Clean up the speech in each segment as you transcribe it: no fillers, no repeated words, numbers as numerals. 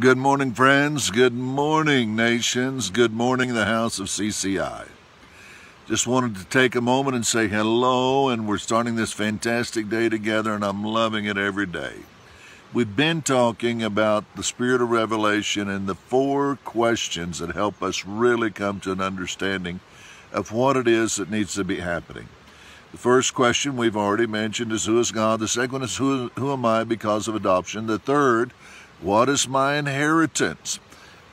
Good morning, friends. Good morning, nations. Good morning, the house of CCI. Just wanted to take a moment and say hello, and we're starting this fantastic day together, and I'm loving it every day. We've been talking about the spirit of revelation and the 4 questions that help us really come to an understanding of what it is that needs to be happening. The first question we've already mentioned is, who is God? The second one is, who am I because of adoption? The third, what is my inheritance?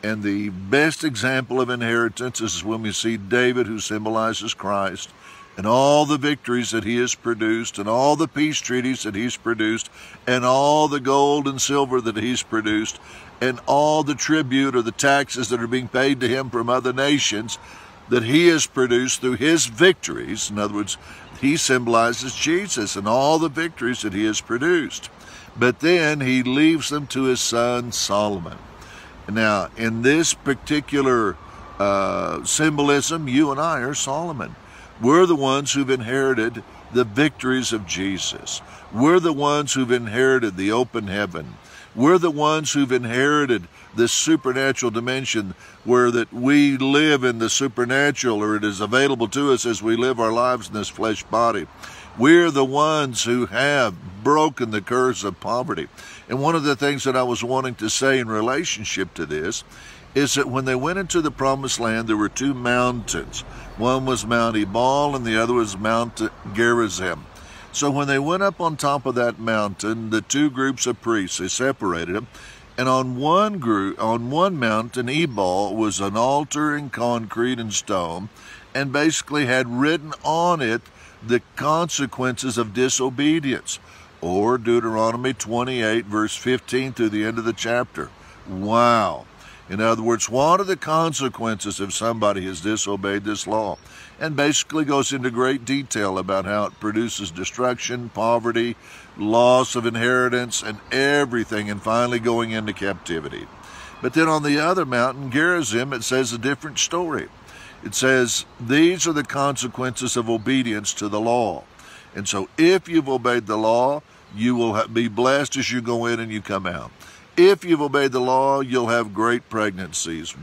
And the best example of inheritance is when we see David, who symbolizes Christ, and all the victories that he has produced, and all the peace treaties that he's produced, and all the gold and silver that he's produced, and all the tribute or the taxes that are being paid to him from other nations that he has produced through his victories. In other words, he symbolizes Jesus and all the victories that he has produced. But then he leaves them to his son Solomon. Now, in this particular symbolism, you and I are Solomon. We're the ones who've inherited the victories of Jesus. We're the ones who've inherited the open heaven. We're the ones who've inherited this supernatural dimension where that we live in the supernatural, or it is available to us as we live our lives in this flesh body. We're the ones who have broken the curse of poverty. And one of the things that I was wanting to say in relationship to this is that when they went into the promised land, there were 2 mountains. One was Mount Ebal and the other was Mount Gerizim. So when they went up on top of that mountain, the 2 groups of priests, they separated them. And on one mountain, Ebal, was an altar in concrete and stone, and basically had written on it the consequences of disobedience, or Deuteronomy 28, verse 15 through the end of the chapter. Wow. In other words, what are the consequences if somebody has disobeyed this law? And basically goes into great detail about how it produces destruction, poverty, loss of inheritance, and everything, and finally going into captivity. But then on the other mountain, Gerizim, it says a different story. It says, these are the consequences of obedience to the law. And so if you've obeyed the law, you will be blessed as you go in and you come out. If you've obeyed the law, you'll have great pregnancies,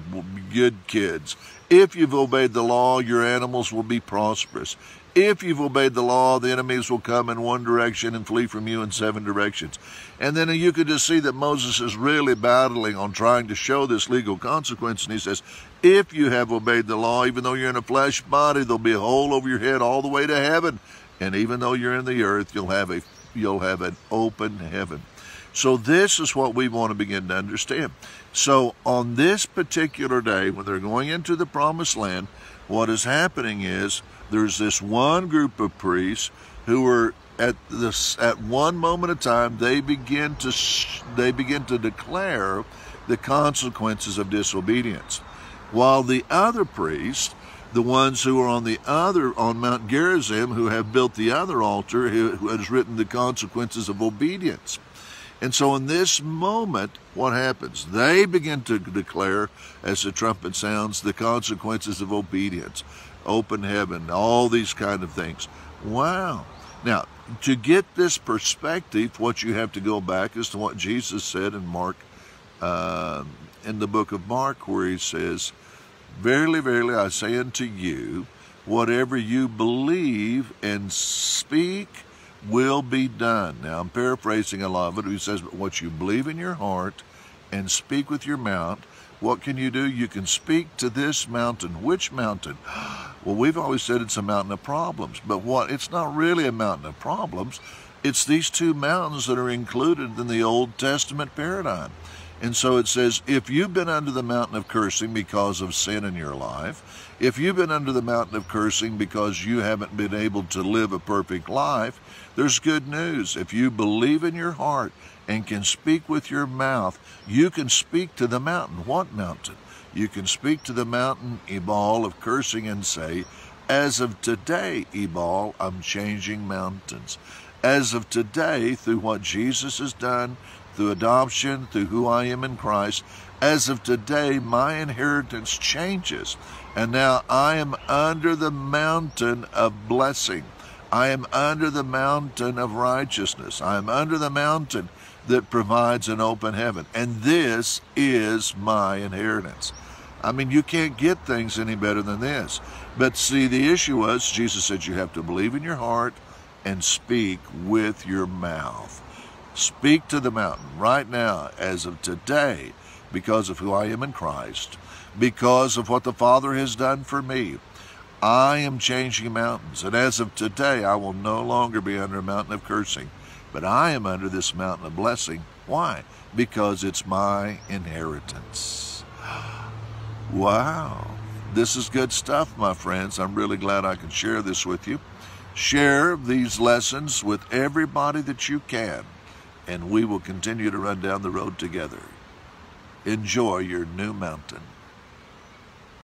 good kids. If you've obeyed the law, your animals will be prosperous. If you've obeyed the law, the enemies will come in one direction and flee from you in 7 directions. And then you could just see that Moses is really battling on trying to show this legal consequence. And he says, if you have obeyed the law, even though you're in a flesh body, there'll be a hole over your head all the way to heaven. And even though you're in the earth, you'll have an open heaven. So this is what we want to begin to understand. So on this particular day, when they're going into the promised land, what is happening is there's this one group of priests who are at one moment of time, they begin to declare the consequences of disobedience, while the other priests, the ones who are on Mount Gerizim, who have built the other altar, who has written the consequences of obedience. And so in this moment, what happens? They begin to declare, as the trumpet sounds, the consequences of obedience, open heaven, all these kind of things. Wow. Now, to get this perspective, what you have to go back is to what Jesus said in Mark, in the book of Mark, where he says, verily, verily, I say unto you, whatever you believe and speak will be done. Now, I'm paraphrasing a lot of it. He says, but what you believe in your heart and speak with your mouth, what can you do? You can speak to this mountain. Which mountain? Well, we've always said it's a mountain of problems, but it's not really a mountain of problems. It's these 2 mountains that are included in the Old Testament paradigm. And so it says, if you've been under the mountain of cursing because of sin in your life, if you've been under the mountain of cursing because you haven't been able to live a perfect life, there's good news. If you believe in your heart and can speak with your mouth, you can speak to the mountain. What mountain? You can speak to the mountain, Ebal, of cursing and say, as of today, Ebal, I'm changing mountains. As of today, through what Jesus has done, through adoption, through who I am in Christ, as of today, my inheritance changes. And now I am under the mountain of blessing. I am under the mountain of righteousness. I am under the mountain that provides an open heaven. And this is my inheritance. I mean, you can't get things any better than this. But see, the issue was, Jesus said you have to believe in your heart and speak with your mouth. Speak to the mountain right now, as of today, because of who I am in Christ, because of what the Father has done for me. I am changing mountains, and as of today, I will no longer be under a mountain of cursing, but I am under this mountain of blessing. Why? Because it's my inheritance. Wow. This is good stuff, my friends. I'm really glad I can share this with you. Share these lessons with everybody that you can, and we will continue to run down the road together. Enjoy your new mountain.